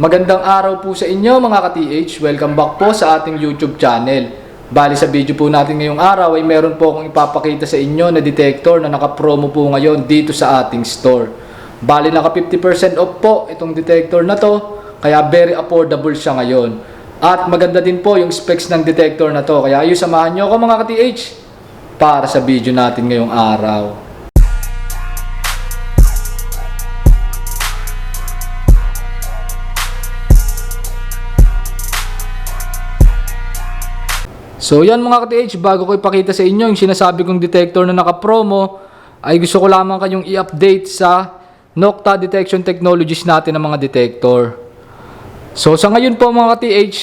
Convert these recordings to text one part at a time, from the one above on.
Magandang araw po sa inyo mga ka-TH. Welcome back po sa ating YouTube channel. Bali sa video po natin ngayong araw ay meron po akong ipapakita sa inyo na detector na naka-promo po ngayon dito sa ating store. Bali naka 50% off po itong detector na to, kaya very affordable siya ngayon. At maganda din po yung specs ng detector na to, kaya ayun, samahan nyo ako mga ka-TH para sa video natin ngayong araw. So yan mga ka-TH, bago ko ipakita sa inyo yung sinasabi kong detector na naka-promo, ay gusto ko lamang kayong i-update sa Nokta Detection Technologies natin ng mga detector. So sa ngayon po mga ka-TH,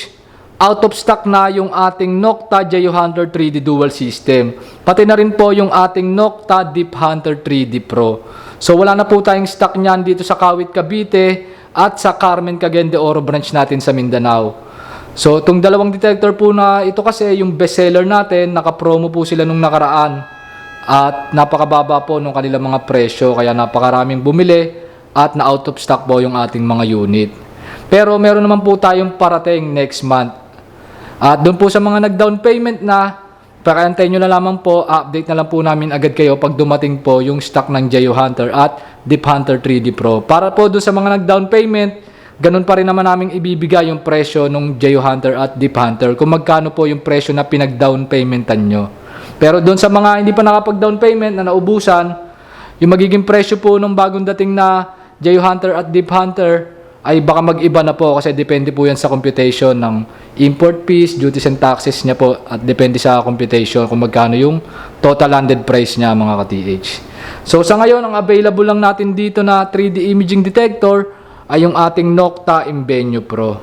out of stock na yung ating Nokta Geo Hunter 3D Dual System. Pati na rin po yung ating Nokta Deep Hunter 3D Pro. So wala na po tayong stock niyan dito sa Kawit, Cavite at sa Carmen Cagayan de Oro branch natin sa Mindanao. So, itong dalawang detector po na ito kasi yung bestseller natin, naka-promo po sila nung nakaraan. At napakababa po nung kanilang mga presyo, kaya napakaraming bumili at na-out of stock po yung ating mga unit. Pero meron naman po tayong parating next month. At doon po sa mga nag-down payment na, pakiantayin nyo na lamang po, update na lang po namin agad kayo pag dumating po yung stock ng Geo Hunter at Deep Hunter 3D Pro. Para po doon sa mga nag-down payment, ganun pa rin naman namin ibibigay yung presyo ng Geo Hunter at Deep Hunter kung magkano po yung presyo na pinag-down paymentan nyo. Pero doon sa mga hindi pa nakapag-down payment na naubusan, yung magiging presyo po ng bagong dating na Geo Hunter at Deep Hunter ay baka mag-iba na po kasi depende po yan sa computation ng import fees, duties and taxes niya po at depende sa computation kung magkano yung total landed price niya mga ka-TH. So sa ngayon, ang available lang natin dito na 3D imaging detector ay yung ating Nokta Imbenyo Pro.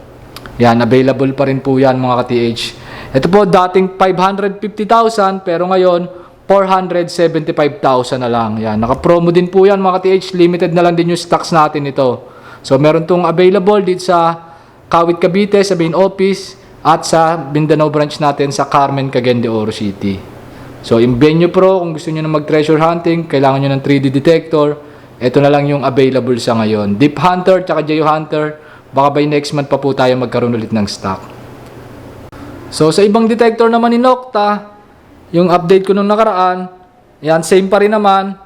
Yan, available pa rin po yan mga ka-TH. Ito po dating 550,000 pero ngayon 475,000 na lang. Yan, naka-promo din po yan mga ka-TH. Limited na lang din yung stocks natin ito. So meron tong available dito sa Kawit, Cavite sa main office at sa Mindanao branch natin sa Carmen, Cagayan de Oro City. So Imbenyo Pro, kung gusto niyo na mag-treasure hunting, kailangan niyo ng 3D detector. Ito na lang yung available sa ngayon. Deep Hunter tsaka Geo Hunter, baka by next month pa po tayo magkaroon ulit ng stock. So sa ibang detector naman ni Nokta, yung update ko nung nakaraan, yan, same pa rin naman.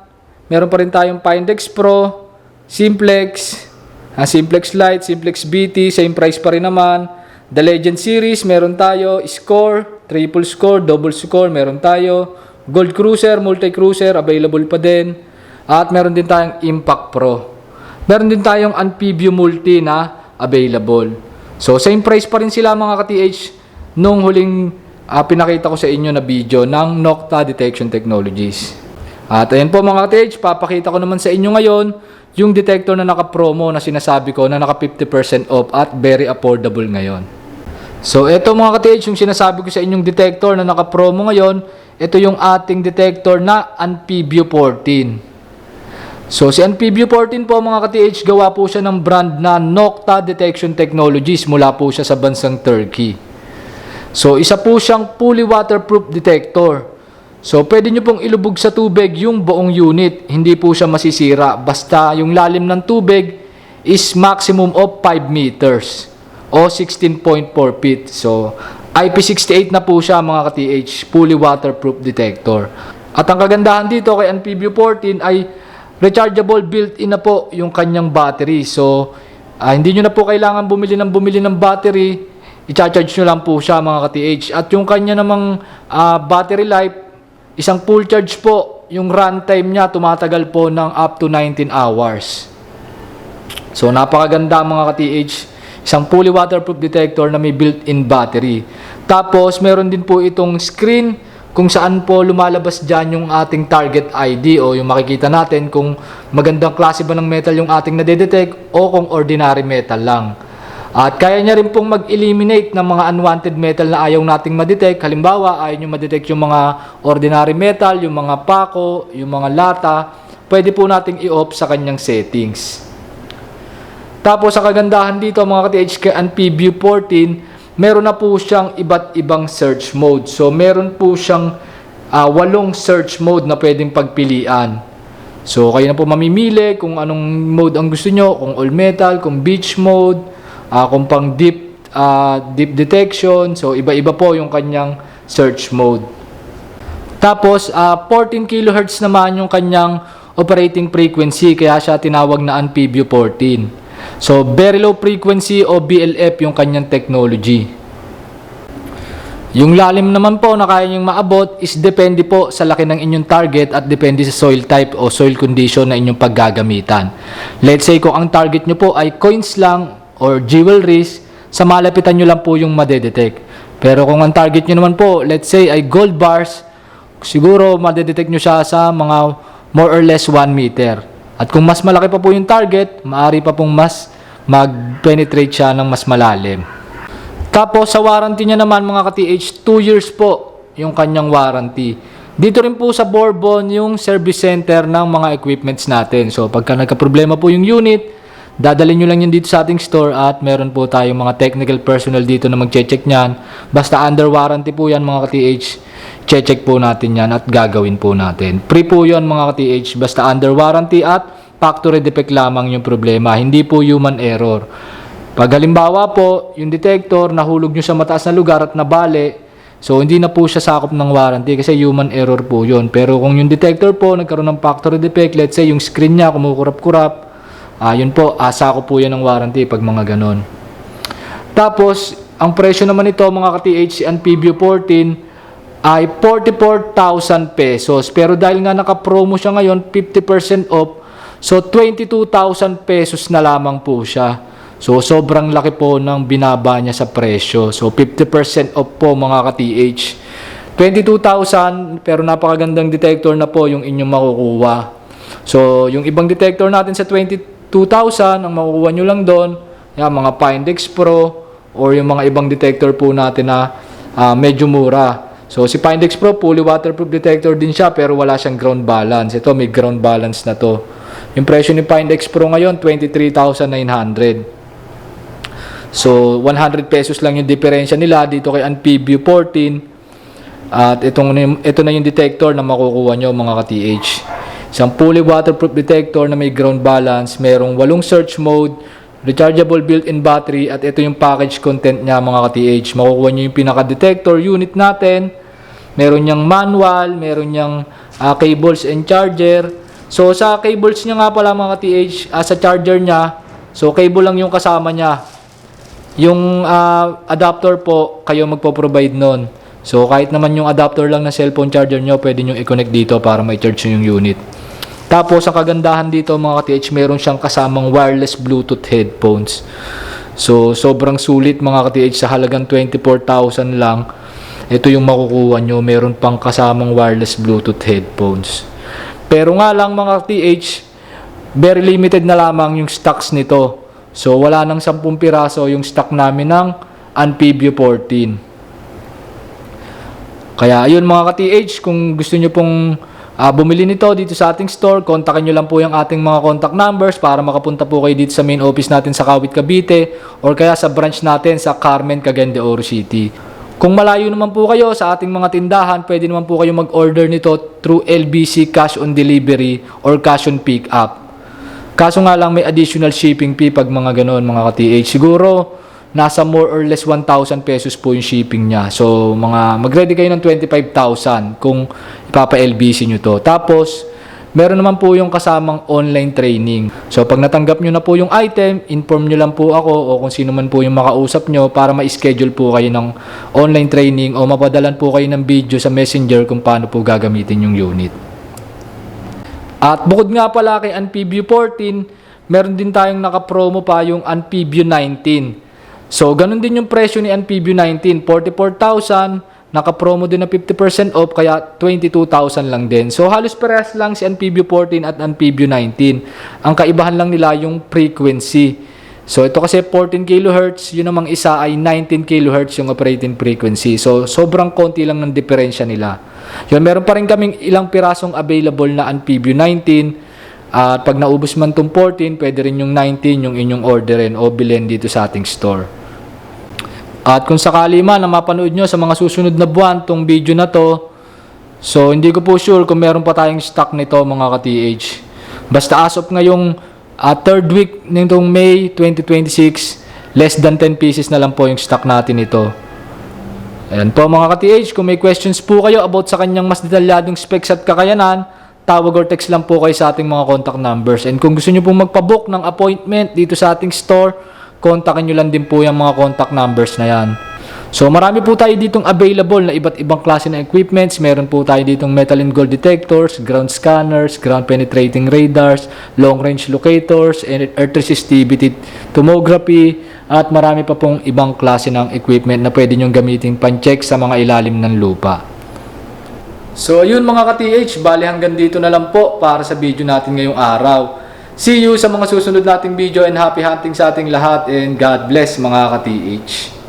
Meron pa rin tayong Pindex Pro, Simplex, Simplex Lite, Simplex BT, same price pa rin naman. The Legend Series, meron tayo. Score, Triple Score, Double Score, meron tayo. Gold Cruiser, Multi Cruiser, available pa din. At meron din tayong Impact Pro. Meron din tayong Anpibio Multi na available. So, same price pa rin sila mga ka-TH nung huling pinakita ko sa inyo na video ng Nokta Detection Technologies. At ayan po mga ka-TH, papakita ko naman sa inyo ngayon yung detector na naka-promo na sinasabi ko na naka 50% off at very affordable ngayon. So, ito mga ka-TH, yung sinasabi ko sa inyong detector na naka-promo ngayon, ito yung ating detector na Anpibio 14. So, si Anpibio 14 po mga ka-TH, gawa po siya ng brand na Nokta Detection Technologies mula po siya sa bansang Turkey. So, isa po siyang fully waterproof detector. So, pwede nyo pong ilubog sa tubig yung buong unit. Hindi po siya masisira. Basta yung lalim ng tubig is maximum of 5 meters o 16.4 feet. So, IP68 na po siya mga ka-TH, fully waterproof detector. At ang kagandahan dito kay Anpibio 14 ay rechargeable built-in na po yung kanyang battery. So, hindi nyo na po kailangan bumili ng battery. I-charge nyo lang po siya mga ka-TH. At yung kanya namang battery life, isang full charge po. Yung runtime niya tumatagal po ng up to 19 hours. So, napakaganda mga ka-TH. Isang fully waterproof detector na may built-in battery. Tapos, meron din po itong screen kung saan po lumalabas dyan yung ating target ID o yung makikita natin kung magandang klase ba ng metal yung ating nadedetect o kung ordinary metal lang. At kaya niya rin pong mag-eliminate ng mga unwanted metal na ayaw nating madetect. Halimbawa, ayaw nyo madetect yung mga ordinary metal, yung mga pako, yung mga lata. Pwede po nating i-off sa kanyang settings. Tapos, sa kagandahan dito mga ka-TH kay Anpibio 14, meron na po siyang iba't ibang search mode. So, meron po siyang 8 search mode na pwedeng pagpilian. So, kayo na po mamimili kung anong mode ang gusto nyo, kung all metal, kung beach mode, kung pang deep detection. So iba-iba po yung kanyang search mode. Tapos 14 kHz naman yung kanyang operating frequency, kaya siya tinawag na Anpivio 14. So very low frequency o BLF yung kanyang technology. Yung lalim naman po na kaya niyong maabot is depende po sa laki ng inyong target at depende sa soil type o soil condition na inyong paggagamitan. Let's say kung ang target nyo po ay coins lang or jewelries, sa malapitan nyo lang po yung madedetect. Pero kung ang target nyo naman po, let's say ay gold bars, siguro madedetect nyo siya sa mga more or less 1 meter. At kung mas malaki pa po yung target, maaari pa pong mas mag-penetrate siya ng mas malalim. Tapos sa warranty niya naman mga ka-TH, 2 years po yung kanyang warranty. Dito rin po sa Bourbon yung service center ng mga equipments natin. So pagka nagka-problema po yung unit, dadalhin nyo lang yun dito sa ating store at meron po tayong mga technical personnel dito na mag-check nyan. Basta under warranty po yan mga ka-TH, check po natin yan at gagawin po natin. Free po yun mga ka-TH, basta under warranty at factory defect lamang yung problema, hindi po human error. Pag halimbawa po, yung detector nahulog nyo sa mataas na lugar at nabali, so hindi na po siya sakop ng warranty kasi human error po yun. Pero kung yung detector po nagkaroon ng factory defect, let's say yung screen niya kumukurap-kurap, yun po, sakop po yan ng warranty pag mga ganon. Tapos, ang presyo naman ito mga ka-TH, si Anpivio 14 ay 44,000 pesos. Pero dahil nga naka-promo siya ngayon, 50% off, so 22,000 pesos na lamang po siya. So, sobrang laki po ng binaba niya sa presyo. So, 50% off po mga ka-TH. 22,000 pero napakagandang detector na po yung inyong makukuha. So, yung ibang detector natin sa 22,000, ang makukuha nyo lang doon, mga Findex Pro or yung mga ibang detector po natin na medyo mura. So, si Findex Pro, fully waterproof detector din siya pero wala siyang ground balance. Ito, may ground balance na to. Yung presyo ni Findex Pro ngayon, 23,900. So, 100 pesos lang yung diferensya nila dito kay Anpivio 14. At ito na yung detector na makukuha nyo mga ka-TH. Isang fully waterproof detector na may ground balance, merong 8 search mode, rechargeable built-in battery, at ito yung package content niya mga ka-TH. Makukuha nyo yung pinaka-detector unit natin, meron niyang manual, meron niyang cables and charger. So, sa cables niya nga pala mga ka-TH, sa charger niya, so cable lang yung kasama niya. Yung adapter po, kayo magpo-provide nun. So, kahit naman yung adapter lang na cellphone charger nyo, pwede nyo i-connect dito para ma-charge nyo yung unit. Tapos, ang kagandahan dito mga ka-TH, meron siyang kasamang wireless Bluetooth headphones. So, sobrang sulit mga ka-TH, sa halagang 24,000 lang. Ito yung makukuha nyo, meron pang kasamang wireless Bluetooth headphones. Pero nga lang mga ka-TH, very limited na lamang yung stocks nito. So, wala nang 10 piraso yung stock namin ng Anpivio 14. Kaya, ayun mga ka-TH, kung gusto nyo pong bumili nito dito sa ating store, kontakin nyo lang po yung ating mga contact numbers para makapunta po kayo dito sa main office natin sa Kawit, Cavite or kaya sa branch natin sa Carmen, Cagayan de Oro City. Kung malayo naman po kayo sa ating mga tindahan, pwede naman po kayo mag-order nito through LBC Cash on Delivery or Cash on Pick Up. Kaso nga lang may additional shipping fee pag mga ganoon mga ka-TH. Siguro nasa more or less 1,000 pesos po yung shipping niya. So mag-ready kayo ng 25,000 kung ipapa-LBC nyo to. Tapos meron naman po yung kasamang online training. So pag natanggap nyo na po yung item, inform nyo lang po ako o kung sino man po yung makausap nyo para ma-schedule po kayo ng online training o mapadalan po kayo ng video sa messenger kung paano po gagamitin yung unit. At bukod nga pala kay Anpivio 14, meron din tayong naka-promo pa yung Anpivio 19. So, ganun din yung presyo ni Anpivio 19, 44,000, naka-promo din na 50% off, kaya 22,000 lang din. So, halos parehas lang si Anpivio 14 at Anpivio 19. Ang kaibahan lang nila yung frequency. So, ito kasi 14 kHz, yun namang isa ay 19 kHz yung operating frequency. So, sobrang konti lang ng diferensya nila. Yun, meron pa rin kaming ilang pirasong available na Anpivio 19. At pag naubos man itong 14, pwede rin yung 19 yung inyong orderin o bilhin dito sa ating store. At kung sakali man na mapanood nyo sa mga susunod na buwan tong video na to, so hindi ko po sure kung meron pa tayong stock nito mga ka-TH. Basta as of ngayong third week nitong May 2026, Less than 10 pieces na lang po yung stock natin ito. Ayan po mga ka-TH, kung may questions po kayo about sa kanyang mas detalyadong specs at kakayanan, tawag or text lang po kayo sa ating mga contact numbers. And kung gusto nyo pong magpabook ng appointment dito sa ating store, kontakin nyo lang din po yung mga contact numbers na yan. So marami po tayo ditong available na iba't ibang klase ng equipments. Meron po tayo ditong metal and gold detectors, ground scanners, ground penetrating radars, long range locators, and earth resistivity tomography, at marami pa pong ibang klase ng equipment na pwede nyong gamitin pan-check sa mga ilalim ng lupa. So ayun mga ka-TH, bali hanggang dito na lang po para sa video natin ngayong araw. See you sa mga susunod nating video, and happy hunting sa ating lahat, and God bless mga ka-TH.